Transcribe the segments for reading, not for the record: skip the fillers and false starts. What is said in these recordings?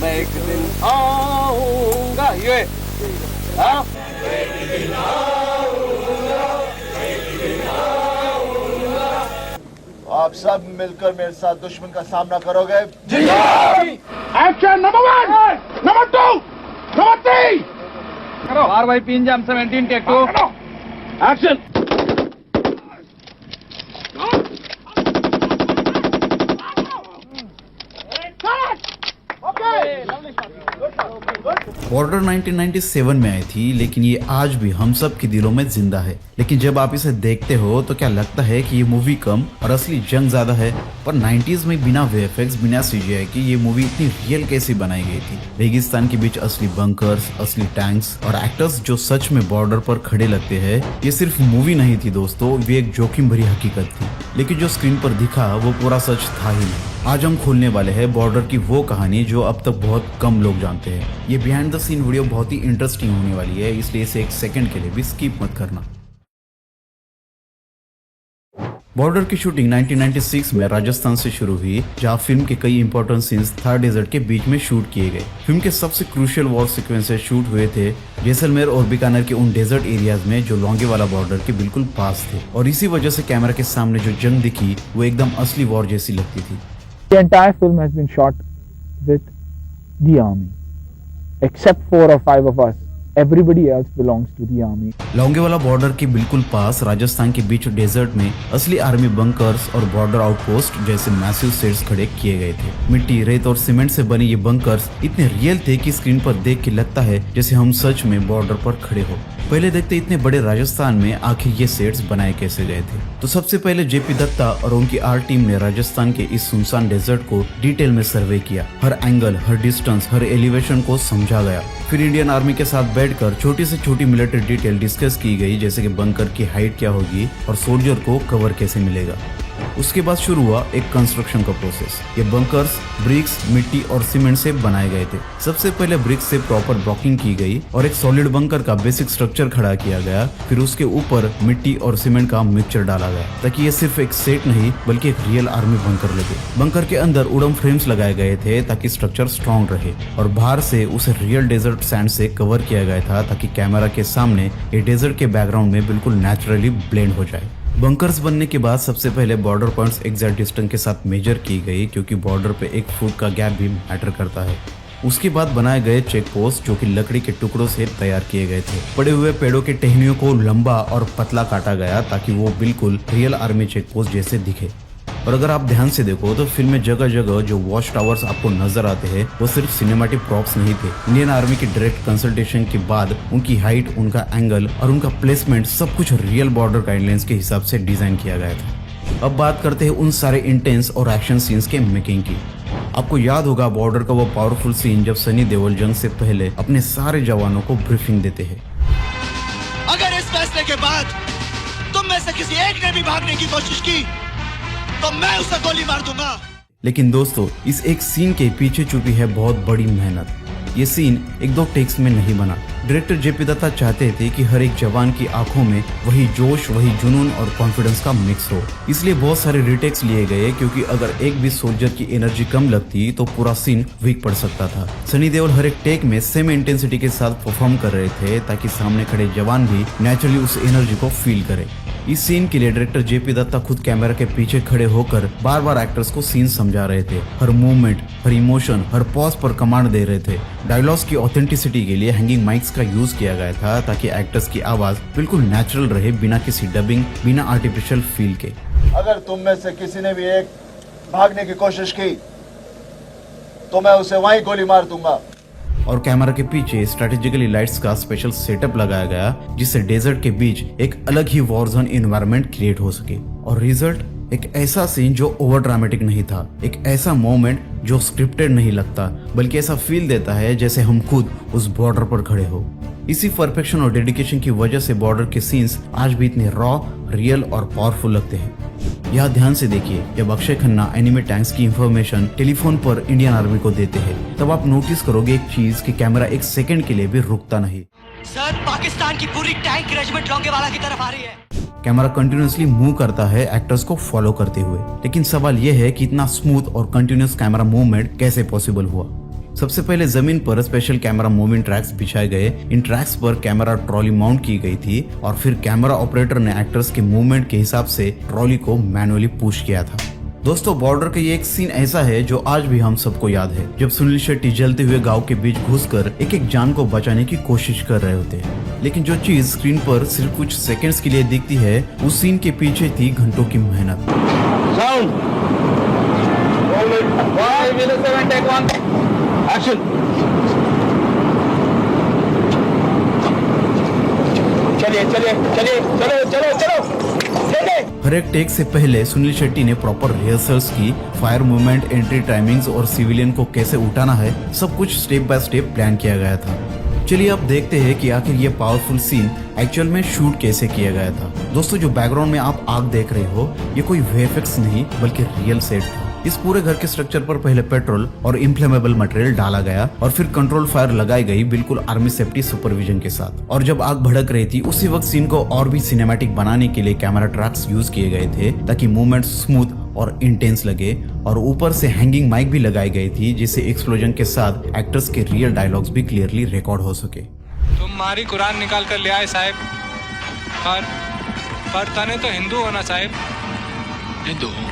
मैं एक दिन आऊंगा ये हाँ? आप सब मिलकर मेरे साथ दुश्मन का सामना करोगे? जी action number 1 number 2 number 3 4 by 3 jam 17 take 2 action Border 1997 में आई थी, लेकिन ये आज भी हम सब के दिलों में जिंदा है। लेकिन जब आप इसे देखते हो तो क्या लगता है कि ये मूवी कम और असली जंग ज्यादा है। पर 90s में बिना वीएफएक्स बिना सीजीआई की ये मूवी इतनी रियल कैसे बनाई गई थी। रेगिस्तान के बीच असली बंकर्स, असली टैंक्स और एक्टर्स जो सच में बॉर्डर पर खड़े लगते हैं। ये सिर्फ मूवी नहीं थी दोस्तों, ये एक जोखिम भरी हकीकत थी। लेकिन जो स्क्रीन पर दिखा वो पूरा सच था ही नहीं। आज हम खोलने वाले हैं बॉर्डर की वो कहानी जो अब तक बहुत कम लोग जानते हैं। ये बिहाइंड द सीन वीडियो बहुत ही इंटरेस्टिंग होने वाली है, इसलिए इसे एक सेकंड के लिए भी स्किप मत करना। बॉर्डर की शूटिंग 1996 में राजस्थान से शुरू हुई, जहां फिल्म के कई इंपॉर्टेंट सीन्स थार डेजर्ट के बीच में शूट किए गए। फिल्म के सबसे क्रूशियल वॉर सीक्वेंसेस शूट हुए थे जैसलमेर और बीकानेर के उन डेजर्ट एरियाज में जो लोंगेवाला बॉर्डर के बिल्कुल पास थे। और इसी वजह से कैमरा के सामने जो जंग दिखी वो एकदम असली वॉर जैसी लगती थी। The entire film has been shot with the army, except 4 or 5 of us. Everybody else belongs to the army. Longewala border के बिल्कुल पास राजस्थान के बीच डेजर्ट में असली आर्मी बंकर्स और बॉर्डर आउटपोस्ट जैसे मैसिव सेट्स खड़े किए गए थे। मिट्टी, रेत और सीमेंट से बने ये बंकर्स इतने रियल थे कि स्क्रीन पर देख के लगता है जैसे हम सच में बॉर्डर पर खड़े हो। पहले देखते इतने बड़े राजस्थान में आखिर ये सेट्स बनाए कैसे गए थे। तो सबसे पहले जेपी दत्ता और उनकी आर टीम ने राजस्थान के इस सुनसान डेजर्ट को डिटेल में सर्वे किया। हर एंगल, हर डिस्टेंस, हर एलिवेशन को समझा गया। फिर इंडियन आर्मी के साथ बैठकर छोटी से छोटी मिलिट्री डिटेल डिस्कस की गई, जैसे कि बंकर की हाइट क्या होगी और सोल्जर को कवर कैसे मिलेगा। उसके बाद शुरू हुआ एक कंस्ट्रक्शन का प्रोसेस। ये बंकर्स ब्रिक्स, मिट्टी और सीमेंट से बनाए गए थे। सबसे पहले ब्रिक्स से प्रॉपर ब्लॉकिंग की गई और एक सॉलिड बंकर का बेसिक स्ट्रक्चर खड़ा किया गया। फिर उसके ऊपर मिट्टी और सीमेंट का मिक्सचर डाला गया ताकि ये सिर्फ एक सेट नहीं बल्कि एक रियल आर्मी बंकर लगे। बंकर के अंदर उड़म फ्रेम्स लगाए गए थे ताकि स्ट्रक्चर स्ट्रॉन्ग रहे और बाहर से उसे रियल डेजर्ट सैंड से कवर किया गया था ताकि कैमरा के सामने ये डेजर्ट के बैकग्राउंड में बिल्कुल नेचुरली ब्लेंड हो जाए। बंकर्स बनने के बाद सबसे पहले बॉर्डर पॉइंट्स एग्जैक्ट डिस्टेंस के साथ मेजर की गई, क्योंकि बॉर्डर पे 1 फुट का गैप भी मैटर करता है। उसके बाद बनाए गए चेक पोस्ट जो कि लकड़ी के टुकड़ों से तैयार किए गए थे। पड़े हुए पेड़ों के टहनियों को लंबा और पतला काटा गया ताकि वो बिल्कुल रियल आर्मी चेक पोस्ट जैसे दिखे। और अगर आप ध्यान से देखो तो फिल्म में जगह जगह जो वॉच टावर्स आपको नजर आते हैं वो सिर्फ सिनेमैटिक प्रॉप्स नहीं थे। इंडियन आर्मी की डायरेक्ट कंसल्टेशन के बाद उनकी हाइट, उनका एंगल और उनका प्लेसमेंट सब कुछ रियल बॉर्डर गाइडलाइंस के हिसाब से डिजाइन किया गया था। अब बात करते हैं उन सारे इंटेंस और एक्शन सीन्स के मेकिंग की। आपको याद होगा बॉर्डर का वो पावरफुल सीन जब सनी देओल जंग से पहले अपने सारे जवानों को ब्रीफिंग देते हैं। अगर इस फैसले के बाद तुम में से किसी एक ने भी भागने की कोशिश की तो मैं उसे गोली मार दूंगा। लेकिन दोस्तों इस एक सीन के पीछे छुपी है बहुत बड़ी मेहनत। ये सीन 1-2 टेक्स में नहीं बना। डायरेक्टर जेपी दत्ता चाहते थे कि हर एक जवान की आंखों में वही जोश, वही जुनून और कॉन्फिडेंस का मिक्स हो। इसलिए बहुत सारे रीटेक्स लिए गए, क्योंकि अगर एक भी सोल्जर की एनर्जी कम लगती तो पूरा सीन वीक पड़ सकता था। सनी देओल हर एक टेक में सेम इंटेंसिटी के साथ परफॉर्म कर रहे थे ताकि सामने खड़े जवान भी नेचुरली उस एनर्जी को फील करे। इस सीन के लिए डायरेक्टर जेपी दत्ता खुद कैमरा के पीछे खड़े होकर बार बार एक्टर्स को सीन समझा रहे थे। हर मूवमेंट, हर इमोशन, हर पॉज पर कमांड दे रहे थे। डायलॉग्स की ऑथेंटिसिटी के लिए हैंगिंग माइक्स का यूज किया गया था ताकि एक्टर्स की आवाज बिल्कुल नेचुरल रहे, बिना किसी डबिंग, बिना आर्टिफिशियल फील के। अगर तुम में से किसी ने भी एक भागने की कोशिश की तो मैं उसे वहीं गोली मार दूंगा। और कैमरा के पीछे स्ट्रेटेजिकली लाइट्स का स्पेशल सेटअप लगाया गया, जिससे डेजर्ट के बीच एक अलग ही वॉर जोन एनवायरनमेंट क्रिएट हो सके। और रिजल्ट एक ऐसा सीन जो ओवर ड्रामेटिक नहीं था, एक ऐसा मोमेंट जो स्क्रिप्टेड नहीं लगता, बल्कि ऐसा फील देता है जैसे हम खुद उस बॉर्डर पर खड़े हो। इसी परफेक्शन और डेडिकेशन की वजह से बॉर्डर के सीन्स आज भी इतने रॉ, रियल और पावरफुल लगते हैं। यहाँ ध्यान से देखिए, जब अक्षय खन्ना एनिमी टैंक्स की इंफॉर्मेशन टेलीफोन पर इंडियन आर्मी को देते हैं, तब आप नोटिस करोगे एक चीज कि कैमरा एक सेकंड के लिए भी रुकता नहीं। सर, पाकिस्तान की पूरी टैंक रेजिमेंट लोंगेवाला की तरफ आ रही है। कैमरा कंटिन्यूसली मूव करता है एक्टर्स को फॉलो करते हुए। लेकिन सवाल यह है कि इतना स्मूथ और कंटिन्यूस कैमरा मूवमेंट कैसे पॉसिबल हुआ। सबसे पहले जमीन पर स्पेशल कैमरा मूविंग ट्रैक्स बिछाए गए। इन ट्रैक्स पर कैमरा ट्रॉली माउंट की गई थी और फिर कैमरा ऑपरेटर ने एक्टर्स के मूवमेंट के हिसाब से ट्रॉली को मैनुअली पुश किया था। दोस्तों, बॉर्डर का ये एक सीन ऐसा है जो आज भी हम सबको याद है, जब सुनील शेट्टी जलते हुए गांव के बीच घुसकर एक एक जान को बचाने की कोशिश कर रहे होते हैं। लेकिन जो चीज स्क्रीन पर सिर्फ कुछ सेकंड्स के लिए दिखती है, उस सीन के पीछे थी घंटों की मेहनत। हर एक टेक से पहले सुनील शेट्टी ने प्रॉपर रिहर्सल्स की, फायर मूवमेंट, एंट्री टाइमिंग्स और सिविलियन को कैसे उठाना है, सब कुछ स्टेप बाय स्टेप प्लान किया गया था। चलिए अब देखते हैं कि आखिर ये पावरफुल सीन एक्चुअल में शूट कैसे किया गया था। दोस्तों, जो बैकग्राउंड में आप आग देख रहे हो, ये कोई वीएफएक्स नहीं बल्कि रियल सेट था। इस पूरे घर के स्ट्रक्चर पर पहले पेट्रोल और इन्फ्लेमेबल मटेरियल डाला गया और फिर कंट्रोल फायर लगाई गई, बिल्कुल आर्मी सेफ्टी सुपरविजन के साथ। और जब आग भड़क रही थी, उसी वक्त सीन को और भी सिनेमैटिक बनाने के लिए कैमरा ट्रैक्स यूज किए गए थे ताकि मूवमेंट स्मूथ और इंटेंस लगे। और ऊपर से हैंगिंग माइक भी लगाई गई थी, जिससे एक्सप्लोजन के साथ एक्टर्स के रियल डायलॉग्स भी क्लियरली रिकॉर्ड हो सके। तुम्हारी कुरान निकाल कर ले आए साहब, पर तने तो हिंदू होना साहब। हिंदू हूँ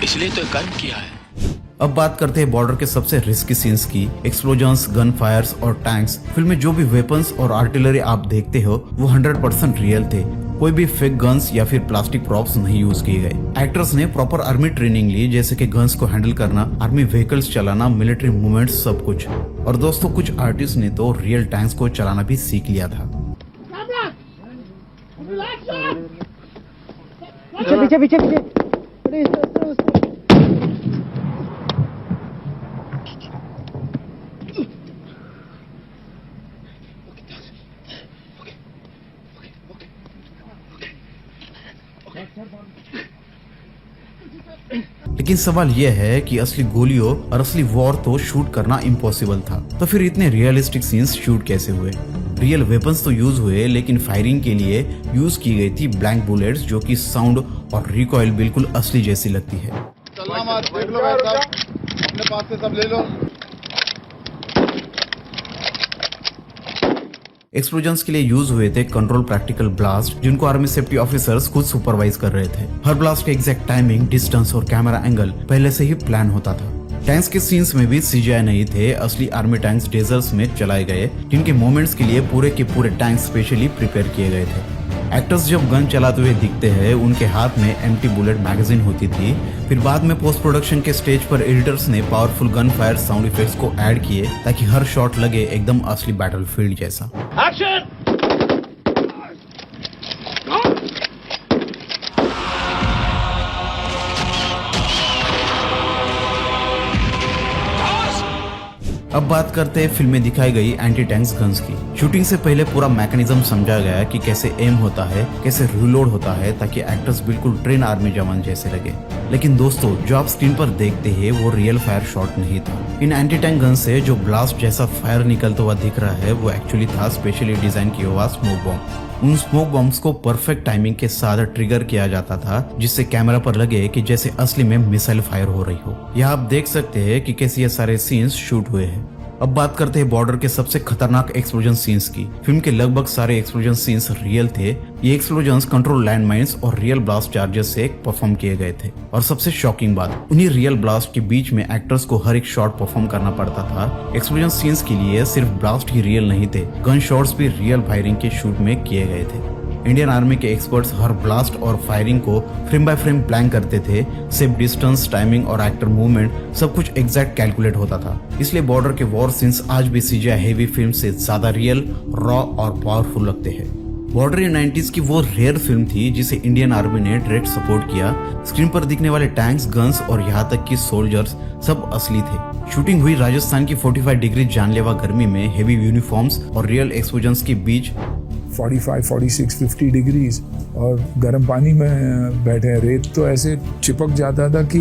इसलिए तो कर्म किया है। अब बात करते हैं बॉर्डर के सबसे रिस्की सीन्स की। एक्सप्लोजन्स, गन फायर्स और टैंक्स। फिल्म में जो भी वेपन्स और आर्टिलरी आप देखते हो वो 100% रियल थे। कोई भी फेक गन्स या फिर प्लास्टिक प्रॉप्स नहीं यूज किए गए। एक्टर्स ने प्रॉपर आर्मी ट्रेनिंग ली, जैसे कि गन्स को हैंडल करना, आर्मी व्हीकल्स चलाना, मिलिट्री मूवमेंट्स, सब कुछ। और दोस्तों, कुछ आर्टिस्ट ने तो रियल टैंक्स को चलाना भी सीख लिया था। पीछे पीछे पीछे। लेकिन सवाल यह है कि असली गोलियों और असली वॉर तो शूट करना इम्पॉसिबल था, तो फिर इतने रियलिस्टिक सीन्स शूट कैसे हुए? रियल वेपन्स तो यूज हुए, लेकिन फायरिंग के लिए यूज की गई थी ब्लैंक बुलेट्स, जो कि साउंड और रिकॉइल बिल्कुल असली जैसी लगती है। चलना मत, देख लो भाई साहब, अपने पास से सब ले लो। एक्सप्लोजन्स के लिए यूज हुए थे कंट्रोल प्रैक्टिकल ब्लास्ट, जिनको आर्मी सेफ्टी ऑफिसर्स खुद सुपरवाइज कर रहे थे। हर ब्लास्ट के एग्जैक्ट टाइमिंग, डिस्टेंस और कैमरा एंगल पहले से ही प्लान होता था। टैंक्स के सीन्स में भी सीजीआई नहीं थे, असली आर्मी टैंक्स डेजर्ट्स में चलाए गए, जिनके मूवमेंट्स के लिए पूरे के पूरे टैंक्स स्पेशली प्रिपेयर किए गए थे। एक्टर्स जब गन चलाते हुए दिखते हैं, उनके हाथ में एम्प्टी बुलेट मैगजीन होती थी। फिर बाद में पोस्ट प्रोडक्शन के स्टेज पर एडिटर्स ने powerful gun fire sound effects को ऐड किए, ताकि हर शॉट लगे एकदम असली बैटलफील्ड जैसा। अब बात करते हैं फिल्म में दिखाई गई एंटी टैंक्स गन्स की। शूटिंग से पहले पूरा मैकेनिज्म समझा गया कि कैसे एम होता है, कैसे रिलोड होता है, ताकि एक्टर्स बिल्कुल ट्रेन आर्मी जवान जैसे लगे। लेकिन दोस्तों, जो आप स्क्रीन पर देखते हैं वो रियल फायर शॉट नहीं था। इन एंटी टैंक गन से जो ब्लास्ट जैसा फायर निकलता हुआ दिख रहा है, वो एक्चुअली था स्पेशली डिजाइन किया हुआ स्मोक बॉम्ब। उन स्मोक बॉम्ब्स को परफेक्ट टाइमिंग के साथ ट्रिगर किया जाता था, जिससे कैमरा पर लगे कि जैसे असली में मिसाइल फायर हो रही हो। यहाँ आप देख सकते हैं कि कैसे ये सारे सीन्स शूट हुए हैं। अब बात करते हैं बॉर्डर के सबसे खतरनाक एक्सप्लोजन सीन्स की। फिल्म के लगभग सारे एक्सप्लोजन सीन्स रियल थे। ये एक्सप्लोजन कंट्रोल लैंड माइंस और रियल ब्लास्ट चार्जेस से परफॉर्म किए गए थे। और सबसे शॉकिंग बात, उन्हीं रियल ब्लास्ट के बीच में एक्टर्स को हर एक शॉट परफॉर्म करना पड़ता था। एक्सप्लोजन सीन्स के लिए सिर्फ ब्लास्ट ही रियल नहीं थे, गन शॉट्स भी रियल फायरिंग के शूट में किए गए थे। इंडियन आर्मी के एक्सपर्ट्स हर ब्लास्ट और फायरिंग को फ्रेम बाय फ्रेम प्लान करते थे। सेफ डिस्टेंस, टाइमिंग और एक्टर मूवमेंट सब कुछ एग्जैक्ट कैलकुलेट होता था। इसलिए बॉर्डर के वॉर सीन्स आज भी सीजीआई हेवी फिल्म से ज्यादा रियल, रॉ और पावरफुल लगते हैं। बॉर्डर 90s की वो रेयर फिल्म थी जिसे इंडियन आर्मी ने डायरेक्ट सपोर्ट किया। स्क्रीन पर दिखने वाले टैंक्स, गन्स और यहाँ तक कि सोल्जर्स सब असली थे। शूटिंग हुई राजस्थान की 45 डिग्री जानलेवा गर्मी में, हेवी यूनिफॉर्म्स और रियल एक्सप्लोजन्स के बीच। 45, 46, 50 डिग्रीज और गर्म पानी में बैठे हैं। रेत तो ऐसे चिपक जाता था कि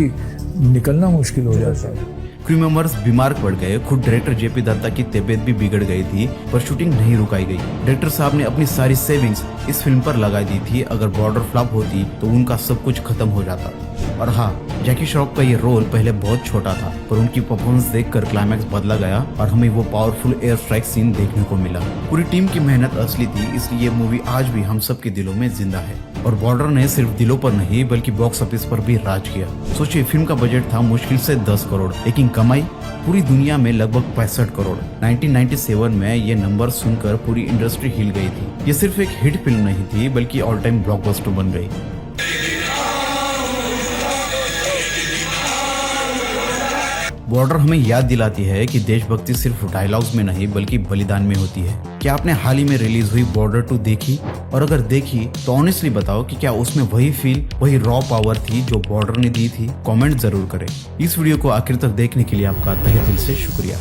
निकलना मुश्किल हो जाता था। क्रू मेंबर्स बीमार पड़ गए। खुद डायरेक्टर जेपी दत्ता की तबीयत भी बिगड़ गई थी, पर शूटिंग नहीं रुकाई गई। डायरेक्टर साहब ने अपनी सारी सेविंग्स इस फिल्म पर लगा दी थी। अगर बॉर्डर फ्लॉप होती तो उनका सब कुछ खत्म हो जाता। और हाँ, जैकी श्रॉफ का ये रोल पहले बहुत छोटा था, पर उनकी परफॉर्मेंस देखकर क्लाइमैक्स बदला गया और हमें वो पावरफुल एयर स्ट्राइक सीन देखने को मिला। पूरी टीम की मेहनत असली थी, इसलिए ये मूवी आज भी हम सब के दिलों में जिंदा है। और बॉर्डर ने सिर्फ दिलों पर नहीं बल्कि बॉक्स ऑफिस पर भी राज किया। सोचिए, फिल्म का बजट था मुश्किल से 10 करोड़, लेकिन कमाई पूरी दुनिया में लगभग 65 करोड़। 1997 में ये नंबर सुनकर पूरी इंडस्ट्री हिल गई थी। ये सिर्फ एक हिट फिल्म नहीं थी बल्कि ऑल टाइम ब्लॉकबस्टर बन गई। बॉर्डर हमें याद दिलाती है कि देशभक्ति सिर्फ डायलॉग्स में नहीं बल्कि बलिदान में होती है। क्या आपने हाल ही में रिलीज हुई बॉर्डर 2 देखी? और अगर देखी तो ऑनेस्टली बताओ कि क्या उसमें वही फील, वही रॉ पावर थी जो बॉर्डर ने दी थी? कमेंट जरूर करें। इस वीडियो को आखिर तक देखने के लिए आपका तहे दिल से शुक्रिया।